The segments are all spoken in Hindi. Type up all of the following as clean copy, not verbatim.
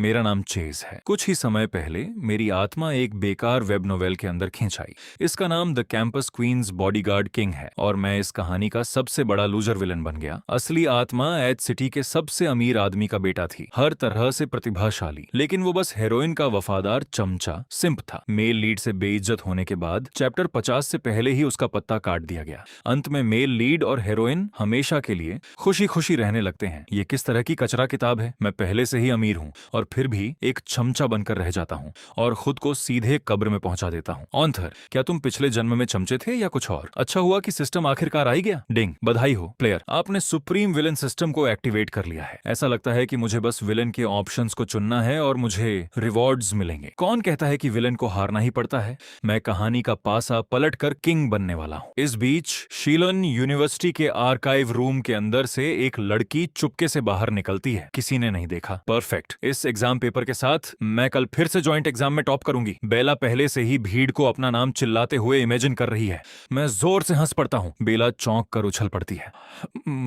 मेरा नाम चेज है। कुछ ही समय पहले मेरी आत्मा एक बेकार वेब नोवेल के अंदर खींच आई। इसका नाम the campus queen's bodyguard king है और मैं इस कहानी का सबसे बड़ा लूजर विलन बन गया। असली आत्मा एज सिटी के सबसे अमीर आदमी का बेटा थी, हर तरह से प्रतिभाशाली, लेकिन वो बस हेरोइन का वफादार चमचा सिंप था। मेल लीड से बेइज्जत होने के बाद चैप्टर 50 से पहले ही उसका पत्ता काट दिया गया। अंत में मेल लीड और हेरोइन हमेशा के लिए खुशी खुशी रहने लगते हैं। ये किस तरह की कचरा किताब है। मैं पहले से ही अमीर हूँ और फिर भी एक चमचा बनकर रह जाता हूँ और खुद को सीधे कब्र में पहुंचा देता हूँ। ऑथर, क्या तुम पिछले जन्म में चमचे थे या कुछ और? अच्छा हुआ कि सिस्टम आखिरकार आ ही गया। डिंग, बधाई हो प्लेयर, आपने सुप्रीम विलन सिस्टम को एक्टिवेट कर लिया है। ऐसा लगता है कि मुझे बस विलन के ऑप्शंस को चुनना है और मुझे रिवॉर्ड्स मिलेंगे। कौन कहता है कि विलन को हारना ही पड़ता है? मैं कहानी का पासा पलट कर किंग बनने वाला हूँ। इस बीच शीलन यूनिवर्सिटी के आर्काइव रूम के अंदर से एक लड़की चुपके से बाहर निकलती है। किसी ने नहीं देखा। परफेक्ट। इस एग्जाम पेपर के साथ मैं कल फिर से जॉइंट एग्जाम में टॉप करूंगी। बेला पहले से ही भीड़ को अपना नाम चिल्लाते हुए इमेजिन कर रही है। मैं जोर से हंस पड़ता हूँ। बेला चौंक कर उछल पड़ती है।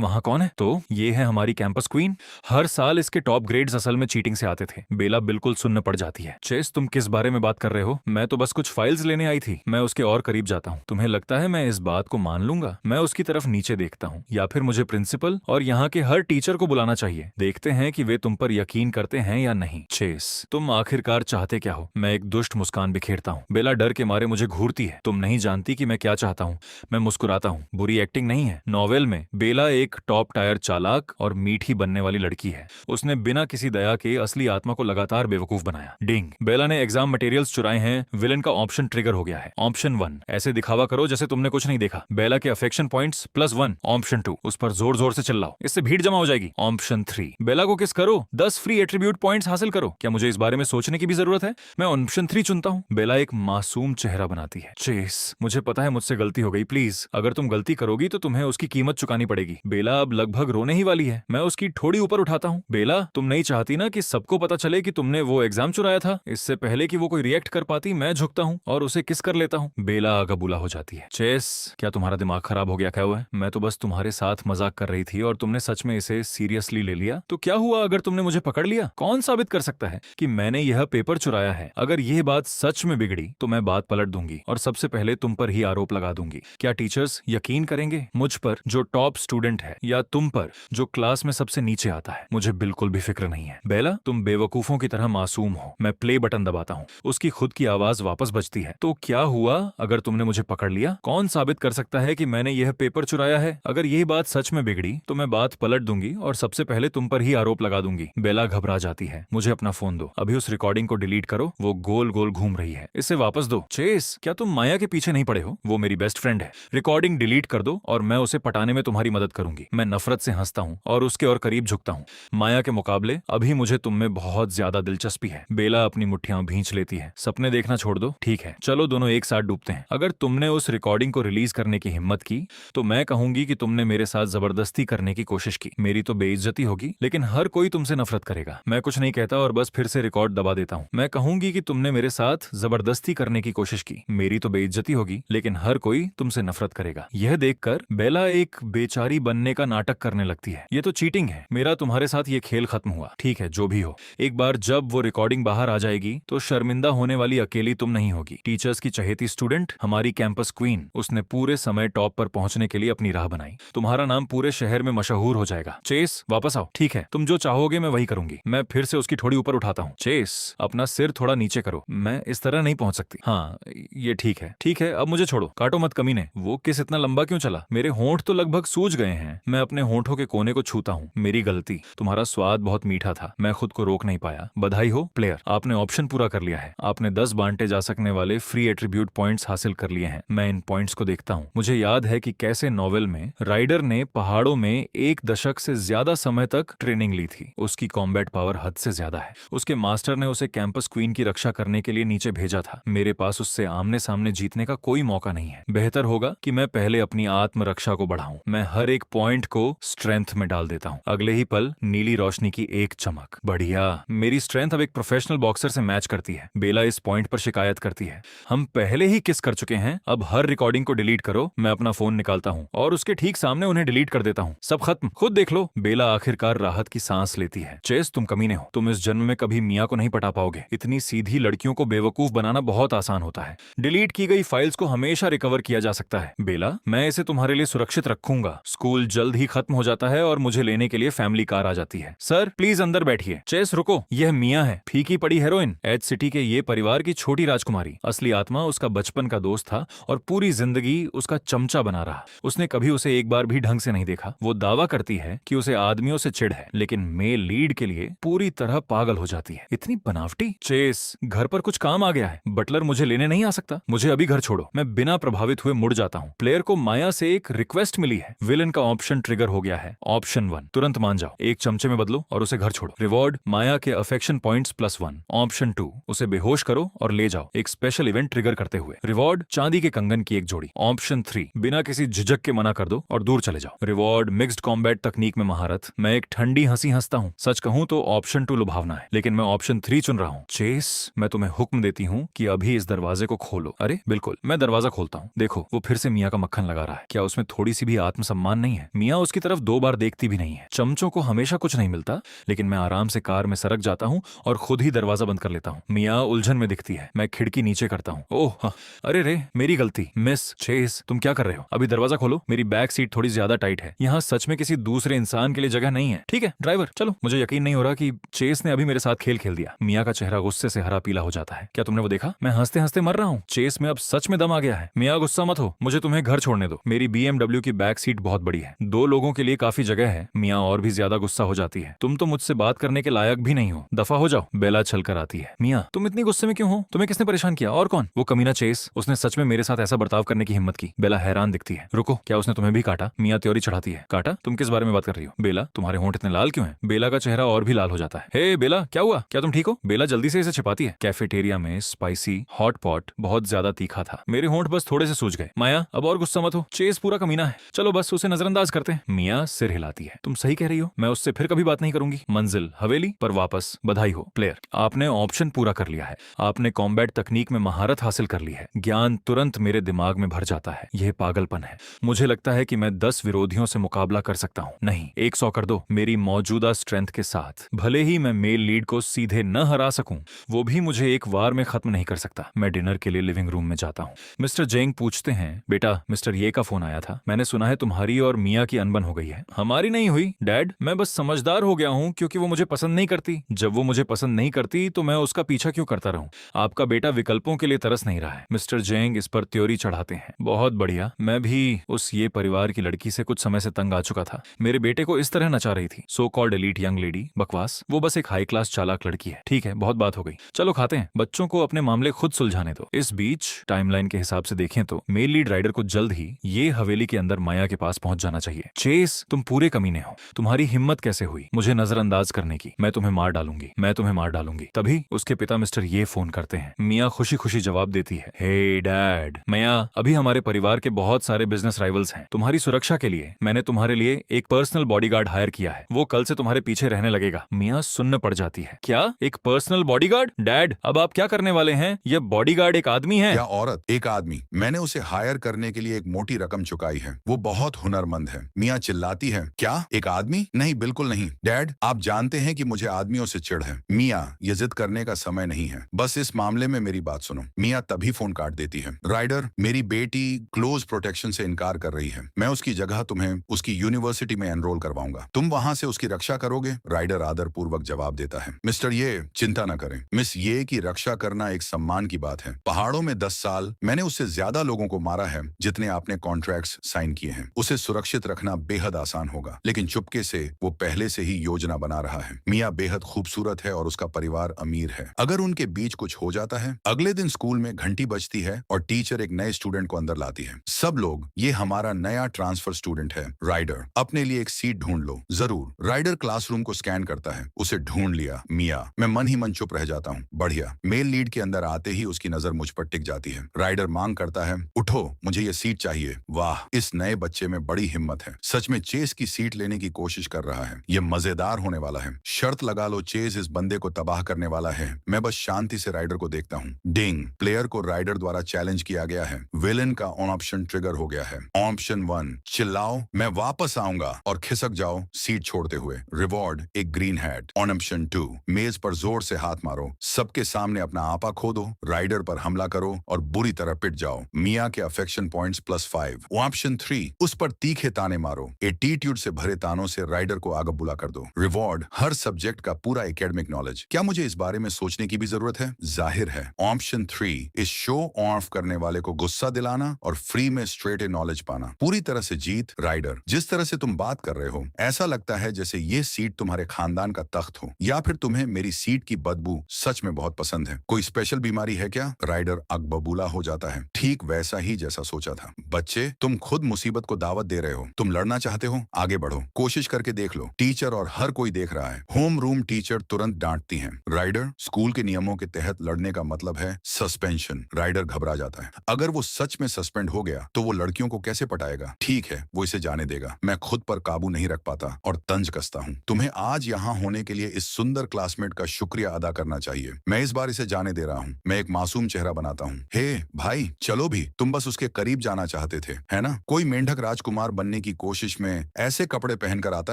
वहां कौन है? तो ये है हमारी कैंपस क्वीन। हर साल इसके टॉप ग्रेड्स असल में चीटिंग से आते थे। बेला बिल्कुल सुन्न पड़ जाती है। चेस, तुम किस बारे में बात कर रहे हो? मैं तो बस कुछ फाइल्स लेने आई थी। मैं उसके और करीब जाता हूँ। तुम्हें लगता है मैं इस बात को मान लूंगा? मैं उसकी तरफ नीचे देखता हूँ। या फिर मुझे प्रिंसिपल और यहाँ के हर टीचर को बुलाना चाहिए। देखते हैं कि वे तुम पर यकीन करते हैं या नहीं। चेस, तुम आखिरकार चाहते क्या हो? मैं एक दुष्ट मुस्कान बिखेरता हूँ। बेला डर के मारे मुझे घूरती है। तुम नहीं जानती कि मैं क्या चाहता हूँ। मैं मुस्कुराता हूँ। बुरी एक्टिंग नहीं है। नॉवेल में बेला एक टॉप टायर चालाक और मीठी बनने वाली लड़की है। उसने बिना किसी दया के असली आत्मा को लगातार बेवकूफ बनाया। डिंग, बेला ने एग्जाम मटेरियल्स चुराए हैं। विलन का ऑप्शन ट्रिगर हो गया है। ऑप्शन 1, ऐसे दिखावा करो जैसे तुमने कुछ नहीं देखा। बेला के अफेक्शन पॉइंट्स +1। ऑप्शन 2, उस पर जोर जोर से चिल्लाओ, इससे भीड़ जमा हो जाएगी। ऑप्शन 3, बेला को किस करो, 10 फ्री एट्रीब्यूट पॉइंट्स हासिल करो। क्या मुझे इस बारे में सोचने की भी जरूरत है? मैं ऑप्शन 3 चुनता हूँ। बेला एक मासूम चेहरा बनाती है। चेस, मुझे पता है मुझसे गलती हो गई। प्लीज, अगर तुम गलती करोगी तो तुम्हें उसकी कीमत चुकानी पड़ेगी। बेला अब लगभग रोने ही वाली है। मैं उसकी ठोड़ी ऊपर उठाता हूँ। बेला, तुम नहीं चाहती ना कि सबको पता चले कि तुमने वो एग्जाम चुराया था? इससे पहले कि वो कोई रिएक्ट कर पाती, मैं झुकता हूँ और उसे किस कर लेता हूँ। बेला आगबूला हो जाती है। चेस, क्या तुम्हारा दिमाग खराब हो गया क्या हुआ है? मैं तो बस तुम्हारे साथ मजाक कर रही थी और तुमने सच में इसे सीरियसली ले लिया। तो क्या हुआ अगर तुमने मुझे पकड़ लिया? कौन साबित कर सकता है कि मैंने यह पेपर चुराया है? अगर यह बात सच में बिगड़ी तो मैं बात पलट दूंगी और सबसे पहले तुम पर ही आरोप लगा दूंगी। क्या टीचर्स यकीन करेंगे? मुझ पर जो टॉप स्टूडेंट है या तुम पर जो क्लास में सबसे नीचे आता है? मुझे बिल्कुल भी फिक्र नहीं है। बेला, तुम बेवकूफों की तरह मासूम हो। मैं प्ले बटन दबाता हूँ। उसकी खुद की आवाज वापस बजती है। तो क्या हुआ अगर तुमने मुझे पकड़ लिया? कौन साबित कर सकता है कि मैंने यह पेपर चुराया है? अगर यही बात सच में बिगड़ी तो मैं बात पलट दूंगी और सबसे पहले तुम पर ही आरोप लगा दूंगी। बेला घबरा जाती है। मुझे अपना फोन दो। अभी उस रिकॉर्डिंग को डिलीट करो। वो गोल गोल घूम रही है। इसे वापस दो। चेस, क्या तुम माया के पीछे नहीं पड़े हो? वो मेरी बेस्ट फ्रेंड है। रिकॉर्डिंग डिलीट कर दो और मैं उसे पटाने में तुम्हारी मदद करूंगी। मैं नफरत से हंसता हूँ और उसके और करीब झुकता हूँ। माया के मुकाबले अभी मुझे तुम में बहुत ज्यादा दिलचस्पी है। बेला अपनी मुट्ठियां भींच लेती है। सपने देखना छोड़ दो। ठीक है, चलो दोनों एक साथ डूबते हैं। अगर तुमने उस रिकॉर्डिंग को रिलीज करने की हिम्मत की तो मैं कहूंगी कि तुमने मेरे साथ जबरदस्ती करने की कोशिश की। मेरी तो बेइज्जती होगी, लेकिन हर कोई तुमसे नफरत करेगा। मैं कुछ नहीं कहता और बस फिर से रिकॉर्ड दबा देता हूँ। मैं कहूंगी कि तुमने मेरे साथ जबरदस्ती करने की कोशिश की। मेरी तो बेइज्जती होगी, लेकिन हर कोई तुमसे नफरत करेगा। यह देखकर बेला एक बेचारी बनने का नाटक करने लगती है। ये तो चीटिंग है। मेरा तुम्हारे साथ ये खेल खत्म हुआ। ठीक है, जो भी हो, एक बार जब वो रिकॉर्डिंग बाहर आ जाएगी तो शर्मिंदा होने वाली अकेली तुम नहीं होगी। टीचर्स की चहेती स्टूडेंट, हमारी कैंपस क्वीन, उसने पूरे समय टॉप पर पहुंचने के लिए अपनी राह बनाई। तुम्हारा नाम पूरे शहर में मशहूर हो जाएगा। चेस, वापस आओ। ठीक है, तुम जो चाहोगे मैं वही करूंगी। मैं फिर से उसकी थोड़ी ऊपर उठाता हूँ। चेस, अपना सिर थोड़ा नीचे करो। मैं इस तरह नहीं पहुंच सकती। हाँ, ये ठीक है। ठीक है, अब मुझे छोड़ो। काटो मत कमीने। वो किस इतना लंबा क्यों चला? मेरे होंठ तो लगभग सूज गए हैं। मैं अपने होंठों के कोने को छूता हूँ। मेरी गलती। तुम्हारा स्वाद बहुत मीठा था। मैं खुद को रोक नहीं पाया। बधाई हो प्लेयर, आपने ऑप्शन पूरा कर लिया है। आपने 10 बांटे जा सकने वाले फ्री एट्रीब्यूट पॉइंट्स हासिल कर लिए हैं। मैं इन पॉइंट्स को देखता हूँ। मुझे याद है कि कैसे नॉवेल में राइडर ने पहाड़ों में 1 दशक से ज्यादा समय तक ट्रेनिंग ली थी। उसकी कॉम्बैट पावर हद से ज्यादा है। उसके मास्टर ने उसे कैंपस क्वीन की रक्षा करने के लिए नीचे भेजा था। मेरे पास उससे आमने सामने जीतने का कोई मौका नहीं है। बेहतर होगा कि मैं पहले अपनी आत्मरक्षा को बढ़ाऊं। मैं हर एक पॉइंट को स्ट्रेंथ में डाल देता हूँ। अगले ही पल नीली रोशनी की एक चमक। बढ़िया, मेरी स्ट्रेंथ अब एक प्रोफेशनल बॉक्सर से मैच करती है। बेला इस पॉइंट पर शिकायत करती है। हम पहले ही किस कर चुके हैं। अब हर रिकॉर्डिंग को डिलीट करो। मैं अपना फोन निकालता हूँ और उसके ठीक सामने उन्हें डिलीट कर देता हूँ। सब खत्म, खुद देख लो। बेला आखिरकार राहत की सांस लेती है। चेस, तुम कमीने हो। तुम तुम इस जन्म में कभी मिया को नहीं पटा पाओगे। इतनी सीधी लड़कियों को बेवकूफ बनाना बहुत आसान होता है। डिलीट की गई फाइल्स को हमेशा रिकवर किया जा सकता है। बेला, मैं इसे तुम्हारे लिए सुरक्षित रखूंगा। स्कूल जल्द ही खत्म हो जाता है और मुझे लेने के लिए फैमिली कार आ जाती है। सर प्लीज अंदर बैठिए। चेस रुको, यह मिया है, फीकी पड़ी हीरोइन, एज सिटी के ये परिवार की छोटी राजकुमारी। असली आत्मा उसका बचपन का दोस्त था और पूरी जिंदगी उसका चमचा बना रहा। उसने कभी उसे एक बार भी ढंग से नहीं देखा। वो दावा करती है कि उसे आदमियों से चिढ़ है, लेकिन मेल लीड के लिए पूरी तरह पागल हो जाती है। इतनी बनावटी। चेस, घर पर कुछ काम आ गया है। बटलर मुझे लेने नहीं आ सकता। मुझे अभी घर छोड़ो। मैं बिना प्रभावित हुए मुड़ जाता हूँ। प्लेयर को माया से एक रिक्वेस्ट मिली है। विलन का ऑप्शन ट्रिगर हो गया है। ऑप्शन 1, तुरंत मान जाओ, एक चमचे में बदलो और उसे घर छोड़ो। रिवॉर्ड, माया के अफेक्शन पॉइंट्स +1। ऑप्शन 2, उसे बेहोश करो और ले जाओ, एक स्पेशल इवेंट ट्रिगर करते हुए। रिवॉर्ड, चांदी के कंगन की एक जोड़ी। ऑप्शन 3, बिना किसी झिझक के मना कर दो और दूर चले जाओ। रिवॉर्ड, मिक्स्ड कॉम्बैट तकनीक में महारत। मैं एक ठंडी हंसी हंसता हूँ। सच कहूँ तो ऑप्शन 2 लुभावना है, लेकिन मैं ऑप्शन 3 चुन रहा हूँ। चेस, मैं तुम्हें हुक्म देती हूँ कि अभी इस दरवाजे को खोलो। अरे बिल्कुल, मैं दरवाजा खोलता हूँ। देखो, वो फिर से मिया का मक्खन लगा रहा है। क्या उसमें थोड़ी सी भी आत्मसम्मान नहीं है? मिया उसकी तरफ 2 बार देखती भी नहीं है। चमचों को हमेशा कुछ नहीं मिलता, लेकिन मैं आराम से कार में सरक जाता हूँ और खुद ही दरवाजा बंद कर लेता हूँ। मिया उलझन में दिखती है। मैं खिड़की नीचे करता हूँ। ओह हाँ, अरे रे, मेरी गलती। मिस चेस, तुम क्या कर रहे हो? अभी दरवाजा खोलो। मेरी बैक सीट थोड़ी ज्यादा टाइट है। यहाँ सच में किसी दूसरे इंसान के लिए जगह नहीं है। ठीक है ड्राइवर, चलो। मुझे यकीन नहीं हो रहा कि चेस ने अभी मेरे साथ खेल खेल दिया। मिया का चेहरा गुस्से से हरा पीला हो जाता है। क्या तुमने वो देखा? मैं हंसते हंसते मर रहा हूँ। चेस में अब सच में दम आ गया है। मिया गुस्सा मत हो, मुझे तुम्हें घर छोड़ने दो। मेरी BMW की बैक सीट बहुत बड़ी है, 2 लोगों के लिए काफी जगह है। मिया और भी ज्यादा गुस्सा हो जाती है। तुम तो मुझसे बात करने के लायक भी नहीं हो, दफा हो जाओ। बेला छल कर आती है। मिया, तुम इतनी गुस्से में क्यों हो? तुम्हें किसने परेशान किया? और कौन? वो कमीना चेस, उसने सच में मेरे साथ ऐसा बर्ताव करने की हिम्मत की। बेला हैरान दिखती है। रुको, क्या उसने तुम्हें भी काटा? मिया त्योरी चढ़ाती है। काटा? तुम किस बारे में बात कर रही हो? बेला, तुम्हारे होंठ इतने लाल क्यों हैं? बेला का चेहरा और भी लाल हो जाता है। हे बेला, क्या हुआ? क्या तुम ठीक हो? बेला जल्दी से इसे छिपाती है। कैफेटेरिया में स्पाइसी हॉट पॉट बहुत ज्यादा तीखा था। मेरे होंठ बस थोड़े से सूज गए। माया, अब और गुस्सा मत हो। चेस पूरा कमीना है। चलो बस उसे नजरअंदाज करते हैं। मिया सिर हिलाती है। तुम सही कह रही हो, मैं उससे फिर कभी बात नहीं करूंगी। मंजिल हवेली पर वापस। बधाई हो प्लेयर, आपने ऑप्शन पूरा कर लिया है। आपने कॉम्बैट तकनीक में महारत हासिल कर ली है। ज्ञान तुरंत मेरे दिमाग में भर जाता है। यह पागलपन है। मुझे लगता है कि मैं 10 विरोधियों से मुकाबला कर सकता हूँ। नहीं, 100 कर दो। मेरी मौजूदा स्ट्रेंथ के साथ भले ही मैं मेल लीड को सीधे न हरा सकूं, वो भी मुझे एक वार में खत्म नहीं कर सकता। मैं डिनर के लिए लिविंग रूम में जाता हूँ। मिस्टर जेंग पूछते हैं, बेटा मिस्टर ये का फोन आया था, मैंने सुना है तुम्हारी और मिया की अनबन हो गई है। हमारी नहीं हुई डैड, मैं बस समझदार हो गया हूँ क्योंकि वो मुझे पसंद नहीं करती। जब वो मुझे पसंद नहीं करती तो मैं उसका पीछा क्यों करता रहूं? आपका बेटा विकल्पों के लिए तरस नहीं रहा है। मिस्टर जेंग इस पर त्योरी चढ़ाते हैं। बहुत बढ़िया, मैं भी उस ये परिवार की लड़की से कुछ समय से तंग आ चुका था। मेरे बेटे को इस तरह नचा रही थी। So called elite young lady, बकवास। वो बस एक हाई क्लास चालाक लड़की है। ठीक है, बहुत बात हो गई, चलो खाते हैं। बच्चों को अपने मामले खुद सुलझाने दो। इस बीच टाइमलाइन के हिसाब से देखें तो मेल लीड राइडर को जल्द ही ये हवेली के अंदर माया के पास पहुंच जाना चाहिए। चेस, तुम पूरे कमीने हो। तुम्हारी हिम्मत कैसे हुई मुझे नजरअंदाज करने की? मैं तुम्हें मार डालूंगी, मैं तुम्हें मार डालूंगी। तभी उसके पिता मिस्टर ये फोन करते हैं। मिया खुशी खुशी जवाब देती है, हे डैड। मिया, अभी हमारे परिवार के बहुत सारे बिजनेस राइवल्स हैं। तुम्हारी सुरक्षा के लिए मैंने तुम्हारे लिए एक पर्सनल बॉडीगार्ड हायर किया है। वो कल से तुम्हारे पीछे रहने लगेगा। मिया सुन्न पड़ जाती है। क्या, एक पर्सनल बॉडीगार्ड? डैड, अब आप क्या करने वाले हैं? यह बॉडीगार्ड एक आदमी है? क्या औरत? एक आदमी। मैंने उसे हायर करने के लिए एक मोटी रकम चुकाई है। वो बहुत हुनरमंद है। मिया चिल्लाती है, क्या एक आदमी? नहीं, बिल्कुल नहीं डैड, आप जानते हैं कि मुझे आदमियों से चिढ़ है। मिया, ये जिद करने का समय नहीं है, बस इस मामले में मेरी बात सुनो। मिया तभी फोन काट देती है। राइडर, मेरी बेटी क्लोज प्रोटेक्शन से इनकार कर रही है। मैं उसकी जगह तुम्हें उसकी यूनिवर्सिटी में एनरोल करवाऊंगा। तुम वहां से उसकी रक्षा करोगे? राइडर आदर पूर्वक जवाब देता है, मिस्टर ये, चिंता न करें। मिस ये की रक्षा करना एक सम्मान की बात है। पहाड़ों में 10 साल मैंने उससे ज्यादा लोगों को मारा है जितने आपने कॉन्ट्रैक्ट्स साइन किए हैं। उसे सुरक्षित रखना बेहद आसान होगा, लेकिन चुपके से वो पहले से ही योजना बना रहा है। मिया बेहद खूबसूरत है और उसका परिवार अमीर है। अगर उनके बीच कुछ हो जाता है। अगले दिन स्कूल में घंटी बजती है और टीचर एक नए स्टूडेंट को अंदर लाती है। सब लोग, ये हमारा नया ट्रांसफर स्टूडेंट है। राइडर, अपने लिए एक सीट ढूंढ लो। जरूर। राइडर क्लासरूम को स्कैन करता है। उसे ढूंढ लिया। मिया, मैं मन ही मन चुप रह जाता हूँ। बढ़िया। मेल लीड के अंदर आते ही उसकी नजर मुझ पर टिक जाती है। राइडर मांग करता है, उठो, मुझे ये सीट चाहिए। वाह, इस नए बच्चे में बड़ी हिम्मत है। सच में चेस की सीट लेने की कोशिश कर रहा है। ये मजेदार होने वाला है। शर्त लगा लो, चेस इस बंदे को तबाह करने वाला है। मैं बस शांति से राइडर को देखता हूँ। डिंग, प्लेयर को राइडर द्वारा चैलेंज किया गया है। विलन का ऑप्शन ट्रिगर हो गया है। ऑप्शन 1, चिल्लाओ, मैं वापस आऊंगा और खिसक जाओ सीट छोड़ते हुए। रिवॉर्ड, एक ग्रीन हैट। ऑन ऑप्शन 2, मेज पर जोर से हाथ मारो, सबके सामने अपना आपा खो दो, राइडर पर हमला करो और बुरी तरह पिट जाओ। मिया के अफेक्शन पॉइंट्स +5। ऑप्शन 3, उस पर तीखे ताने मारो, एटीट्यूड से भरे तानों से राइडर को आगे बुला कर दो। रिवॉर्ड, हर सब्जेक्ट का पूरा एकेडमिक नॉलेज। क्या मुझे इस बारे में सोचने की भी जरूरत है? जाहिर है। ऑप्शन 3, इस शो ऑफ करने वाले को गुस्सा दिलाना और फ्री में स्ट्रेट ए नॉलेज पाना। पूरी तरह से जीत। राइडर, जिस तरह से तुम बात कर रहे हो ऐसा लगता है जैसे ये सीट तुम्हारे खानदान का तख्त हो, या फिर तुम्हें मेरी सीट की बदबू सच में बहुत पसंद है। कोई स्पेशल बीमारी है क्या? राइडर अकबबूला हो जाता है। ठीक वैसा ही जैसा सोचा था। बच्चे, तुम खुद मुसीबत को दावत दे रहे हो। तुम लड़ना चाहते हो? आगे बढ़ो, कोशिश करके देख लो। टीचर और हर कोई देख रहा है। होम रूम टीचर तुरंत डांटती हैं। राइडर, स्कूल के नियमों के तहत लड़ने का मतलब है सस्पेंशन। राइडर घबरा जाता है। अगर वो सच में सस्पेंड हो गया तो वो लड़कियों को कैसे पटाएगा? ठीक है, वो इसे जाने देगा। मैं खुद पर काबू नहीं रख पाता और तंज कसता हूँ। तुम्हें आज यहाँ होने के लिए इस सुंदर क्लासमेट का शुक्रिया अदा करना चाहिए। मैं इस बार इसे जाने दे रहा हूँ। मैं एक मासूम चेहरा बनाता हूँ। हे भाई, चलो भी, तुम बस उसके करीब जाना चाहते थे, है ना? कोई मेंढक राजकुमार बनने की कोशिश में ऐसे कपड़े पहनकर आता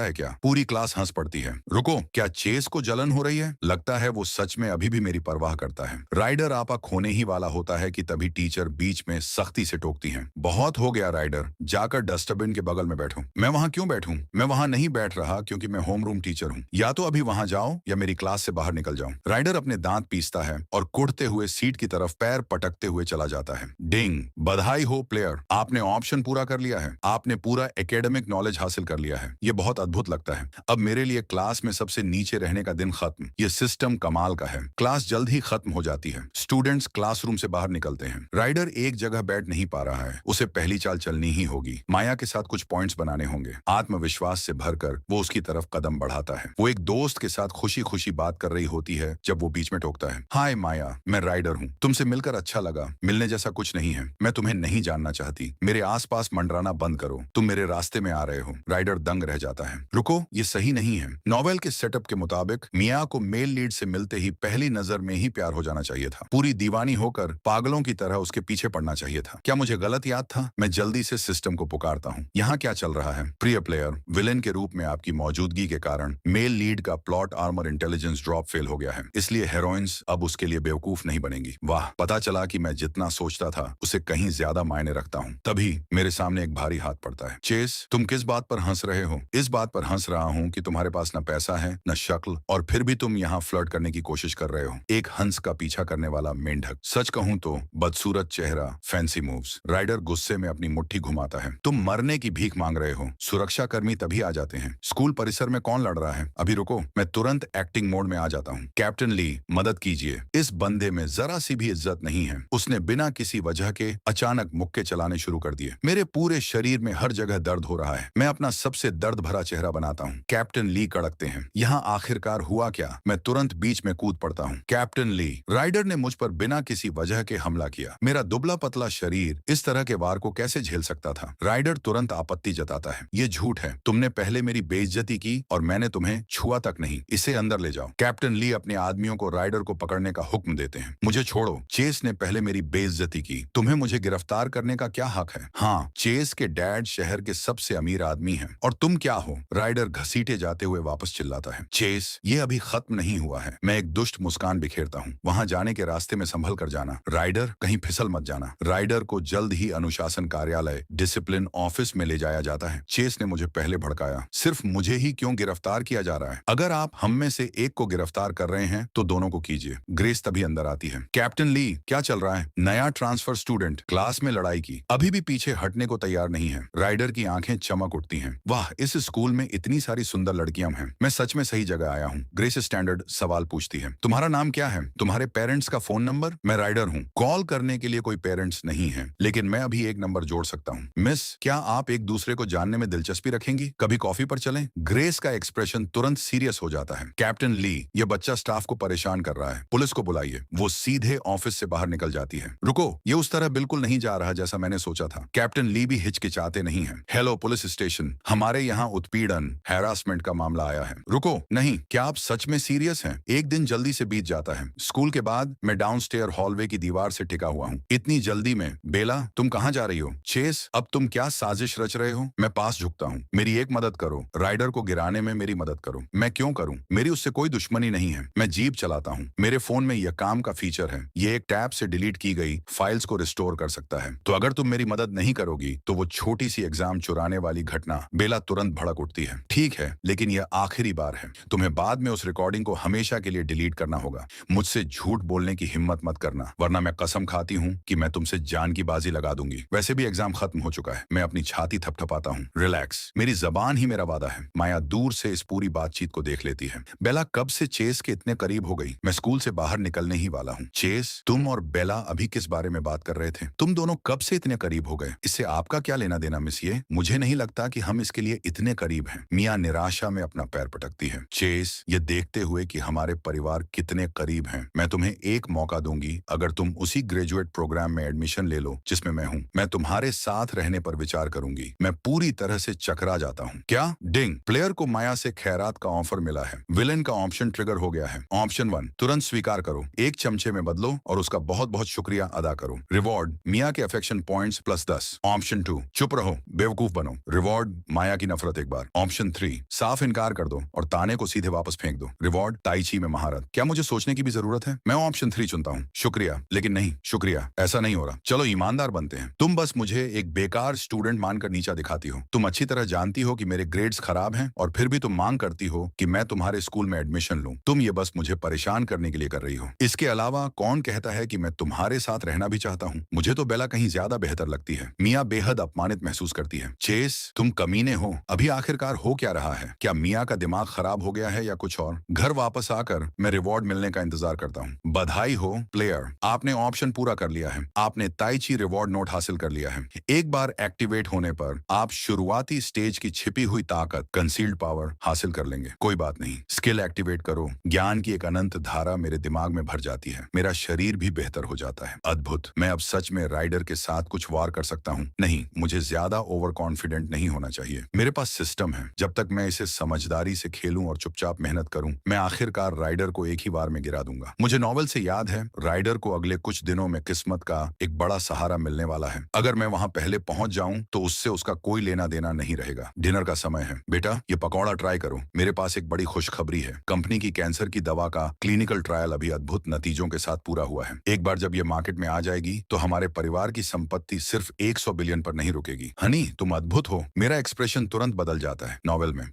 है क्या? पूरी क्लास हंस पड़ती है। रुको, क्या चेस को जलन हो रही है? लगता है वो सच में अभी भी मेरी परवाह करता है। राइडर आपा खोने ही वाला होता है कि तभी टीचर बीच में सख्ती से टोकती है। बहुत हो गया राइडर, जाकर डस्टबिन के बगल में बैठो। मैं वहां क्यों बैठूं? मैं वहां नहीं बैठ रहा क्योंकि मैं होम रूम टीचर हूँ। या तो अभी वहां जाओ या मेरी क्लास से बाहर निकल जाओ। राइडर अपने दांत पीसता है और कुड़ते हुए सीट की तरफ पैर पटकते हुए चला जाता है। डिंग, बधाई हो प्लेयर, आपने ऑप्शन पूरा कर लिया है। आपने पूरा एकेडमिक नॉलेज हासिल कर लिया है। ये बहुत अद्भुत लगता है। अब मेरे लिए क्लास में सबसे नीचे रहने का दिन खत्म। ये सिस्टम कमाल का है। क्लास जल्द ही खत्म हो जाती है। स्टूडेंट्स क्लासरूम से बाहर निकलते हैं। राइडर एक जगह बैठ नहीं पा रहा है। उसे पहली चाल चलनी ही होगी। माया के साथ कुछ पॉइंट्स बनाने होंगे। आत्मविश्वास से भरकर वो उसकी तरफ कदम बढ़ाता है। वो एक दोस्त के साथ खुशी खुशी बात कर रही होती है जब वो बीच में टोकता है। हाय माया, मैं राइडर हूँ। तुमसे मिलकर अच्छा लगा। मिलने जैसा कुछ नहीं है। मैं तुम्हें नहीं जानना चाहती। मेरे आसपास मंडराना बंद करो। तुम मेरे रास्ते में आ रहे हो। राइडर दंग रह जाता है। रुको, ये सही नहीं है। नॉवेल के सेटअप के मुताबिक मिया को मेल लीड से मिलते ही पहली नजर में ही प्यार हो जाना चाहिए था। पूरी दीवानी होकर पागलों की तरह उसके पीछे पड़ना चाहिए था। क्या मुझे गलत याद था? मैं जल्दी से सिस्टम को पुकारता हूँ। यहाँ क्या चल रहा है? प्रिय प्लेयर, विलेन के रूप में आपकी मौजूदगी के कारण मेल लीड का plot armour intelligence drop fail हो गया है। इसलिए हेरोइंस अब उसके लिए बेवकूफ नहीं बनेंगी। वाह, पता चला कि मैं जितना सोचता था उसे कहीं ज्यादा मायने रखता हूँ। तभी मेरे सामने एक भारी हाथ पड़ता है। चेस, तुम किस बात पर हंस रहे हो? इस बात पर हंस रहा हूँ कि तुम्हारे पास न पैसा है न शक्ल, और फिर भी तुम यहाँ फ्लर्ट करने की कोशिश कर रहे हो। एक हंस का पीछा करने वाला मेंढक। सच कहूँ तो बदसूरत चेहरा, फैंसी मूव्स। राइडर गुस्से में अपनी मुट्ठी घुमाता है। तुम मरने की भीख मांग रहे हो। सुरक्षा कर्मी तभी आ जाते हैं। स्कूल परिसर में कौन लड़ रहा है? अभी रुको, मैं तुरंत एक्टिंग मोड में आ जाता हूँ। कैप्टन ली, मदद कीजिए। इस बंदे में जरा सी भी इज्जत नहीं है। उसने बिना किसी वजह के अचानक मुक्के चलाने शुरू कर दिए। मेरे पूरे शरीर में हर जगह दर्द हो रहा है। मैं अपना सबसे दर्द भरा चेहरा बनाता हूँ। कैप्टन ली कड़कते हैं। यहाँ आखिरकार हुआ क्या? मैं तुरंत बीच में कूद पड़ता हूँ। कैप्टन ली, राइडर ने मुझ पर बिना किसी वजह के हमला किया। मेरा दुबला पतला शरीर इस तरह के वार को कैसे झेल सकता था? राइडर तुरंत आपत्ति जताता है। ये झूठ है। तुमने पहले मेरी बेइज्जती की और मैंने तुम्हें छुआ तक नहीं। इसे अंदर ले जाओ। कैप्टन ली अपने आदमियों को राइडर को पकड़ने का हुक्म देते हैं। मुझे छोड़ो। चेस ने पहले मेरी बेइज्जती की। तुम्हें मुझे गिरफ्तार करने का क्या हक है? हाँ, चेस के डैड शहर के सबसे अमीर आदमी हैं। और तुम क्या हो? राइडर घसीटे जाते हुए वापस चिल्लाता है। चेस, ये अभी खत्म नहीं हुआ है। मैं एक दुष्ट मुस्कान बिखेरता हूँ। वहां जाने के रास्ते में संभल कर जाना। राइडर, कहीं फिसल मत जाना। राइडर को जल्द ही अनुशासन कार्यालय, डिसिप्लिन ऑफिस में ले जाया जाता है। चेस ने मुझे पहले भड़काया। सिर्फ मुझे ही क्यों गिरफ्तार किया जा रहा है? अगर आप हम में से एक को गिरफ्तार कर रहे हैं तो दोनों को कीजिए। ग्रेस तभी अंदर आती है। कैप्टन ली, क्या चल रहा है? नया ट्रांसफर स्टूडेंट क्लास में लड़ाई की, अभी भी पीछे हटने को तैयार नहीं है। राइडर की आंखें चमक उठती हैं। वाह, इस स्कूल में इतनी सारी सुंदर लड़कियां हैं। मैं सच में सही जगह आया हूँ। ग्रेस स्टैंडर्ड सवाल पूछती है। तुम्हारा नाम क्या है? तुम्हारे पेरेंट्स का फोन नंबर? मैं राइडर हूँ। कॉल करने के लिए कोई पेरेंट्स नहीं है, लेकिन मैं अभी एक नंबर जोड़ सकता हूँ। मिस, क्या आप एक दूसरे को जानने में दिलचस्पी रखेंगी? कभी कॉफी पर चलें? ग्रेस का एक्सप्रेशन तुरंत सीरियस हो जाता है। कैप्टन ली, ये बच्चा स्टाफ को परेशान कर रहा है। पुलिस को बुलाइए। वो सीधे ऑफिस से बाहर निकल जाती है। रुको, ये उस तरह बिल्कुल नहीं जा रहा जैसा मैंने सोचा था। कैप्टन ली भी हिचकिचाते नहीं है। हेलो पुलिस स्टेशन, हमारे यहाँ उत्पीड़न, हैरासमेंट का मामला आया है। रुको, नहीं, क्या आप सच में सीरियस हैं? एक दिन जल्दी से बीत जाता है। स्कूल के बाद मैं डाउनस्टेयर हॉलवे की दीवार से टिका हुआ हूँ। इतनी जल्दी में? बेला, तुम कहाँ जा रही हो? चेस, अब तुम क्या साजिश रच रहे हो? मैं पास झुकता हूँ। मेरी एक मदद करो। राइडर को गिराने में मेरी मदद करो। मैं क्यों करूं? मेरी उससे कोई दुश्मनी नहीं है। मैं जीप चलाता हूं। मेरे फोन में यह काम का फीचर है। ये एक टैब से डिलीट की गई फाइल्स को रिस्टोर कर सकता है। तो अगर तुम मेरी मदद नहीं करोगी तो वो छोटी सी एग्जाम चुराने वाली घटना बेला तुरंत भड़क उठती है। ठीक है, लेकिन यह आखिरी बार है। तुम्हें बाद में उस रिकॉर्डिंग को हमेशा के लिए डिलीट करना होगा। मुझसे झूठ बोलने की हिम्मत मत करना, वरना मैं कसम खाती हूँ कि मैं तुमसे जान की बाजी लगा दूंगी। वैसे भी एग्जाम खत्म हो चुका है। मैं अपनी छाती थपथपाता हूँ। रिलैक्स, मेरी जबान ही मेरा वादा है। माया दूर से इस पूरी बातचीत को देख लेती है। बेला कब से चेस के इतने करीब हो गई? मैं स्कूल से बाहर निकलने ही वाला हूँ। चेस, तुम और बेला अभी किस बारे में बात कर रहे थे? तुम दोनों कब से इतने करीब हो गए? इससे आपका क्या लेना देना मिसिए? मुझे नहीं लगता कि हम इसके लिए इतने करीब हैं। मिया निराशा में अपना पैर पटकती है। चेस, ये देखते हुए कि हमारे परिवार कितने करीब हैं, मैं तुम्हें एक मौका दूंगी। अगर तुम उसी ग्रेजुएट प्रोग्राम में एडमिशन ले लो जिसमें मैं हूँ, मैं तुम्हारे साथ रहने पर विचार करूंगी। मैं पूरी तरह से चकरा जाता हूँ। क्या? डिंग, प्लेयर को माया से खैरात का ऑफर मिला है। विलेन का ऑप्शन ट्रिगर हो गया है। ऑप्शन 1, तुरंत स्वीकार करो, 1 चमचे में बदलो और उसका बहुत बहुत शुक्रिया अदा करो। रिवॉर्ड, मिया के अफेक्शन पॉइंट्स +10। ऑप्शन 2, चुप रहो, बेवकूफ बनो। रिवॉर्ड, माया की नफरत एक बार। ऑप्शन 3, साफ इनकार कर दो और ताने को सीधे वापस फेंक दो। रिवॉर्ड, ताई ची में महारत। क्या मुझे सोचने की भी जरूरत है? मैं ऑप्शन 3 चुनता हूँ। शुक्रिया, लेकिन नहीं शुक्रिया, ऐसा नहीं हो रहा। चलो ईमानदार बनते हैं। तुम बस मुझे एक बेकार स्टूडेंट मानकर नीचा दिखाती हो। तुम अच्छी तरह जानती हो कि मेरे ग्रेड्स खराब हैं और फिर भी तुम मांग करती हो कि मैं तुम्हारे स्कूल में एडमिशन लूं। तुम ये बस मुझे परेशान करने के लिए कर रही हो। इसके अलावा कौन कहता है कि मैं तुम्हारे साथ रहना भी चाहता हूँ? मुझे तो बेला कहीं ज्यादा बेहतर लगती है। मिया बेहद अपमानित महसूस करती है। चेस, तुम कमीने हो। अभी आखिरकार हो क्या रहा है? क्या मिया का दिमाग खराब हो गया है या कुछ और? घर वापस आकर मैं रिवॉर्ड मिलने का इंतजार करता हूँ। बधाई हो प्लेयर, आपने ऑप्शन पूरा कर लिया है। आपने ताइची रिवॉर्ड नोट हासिल कर लिया है। एक बार एक्टिवेट होने पर आप शुरुआती स्टेज की छिपी हुई ताकत, कंसील्ड पावर हासिल कर लेंगे। कोई बात नहीं, स्किल एक्टिवेट करो। ज्ञान की एक अनंत धारा मेरे दिमाग में भर जाती है। मेरा शरीर भी बेहतर हो जाता है। अद्भुत, मैं अब सच में राइडर के साथ कुछ वार कर सकता हूँ। नहीं, मुझे ज्यादा ओवर कॉन्फिडेंट नहीं होना चाहिए। मेरे पास सिस्टम है। जब तक मैं इसे समझदारी से खेलूं और चुपचाप मेहनत करूं, मैं आखिरकार राइडर को एक ही बार में गिरा दूंगा। मुझे नॉवेल से याद है, राइडर को अगले कुछ दिनों में किस्मत का एक बड़ा सहारा मिलने वाला है। अगर मैं वहां पहले पहुंच जाऊं तो उससे उसका कोई लेना देना नहीं रहेगा। डिनर का समय है। बेटा, ये पकौड़ा ट्राई करो। मेरे पास एक बड़ी खुशखबरी है। कंपनी की कैंसर की दवा का क्लिनिकल ट्रायल अभी अद्भुत नतीजों के साथ पूरा हुआ है। एक बार जब ये मार्केट में आ जाएगी तो हमारे परिवार की संपत्ति सिर्फ 100 बिलियन पर नहीं रुकेगी। हनी, तुम अद्भुत हो। मेरा एक्सप्रेशन तुरंत बदल जाता है। नॉवेल में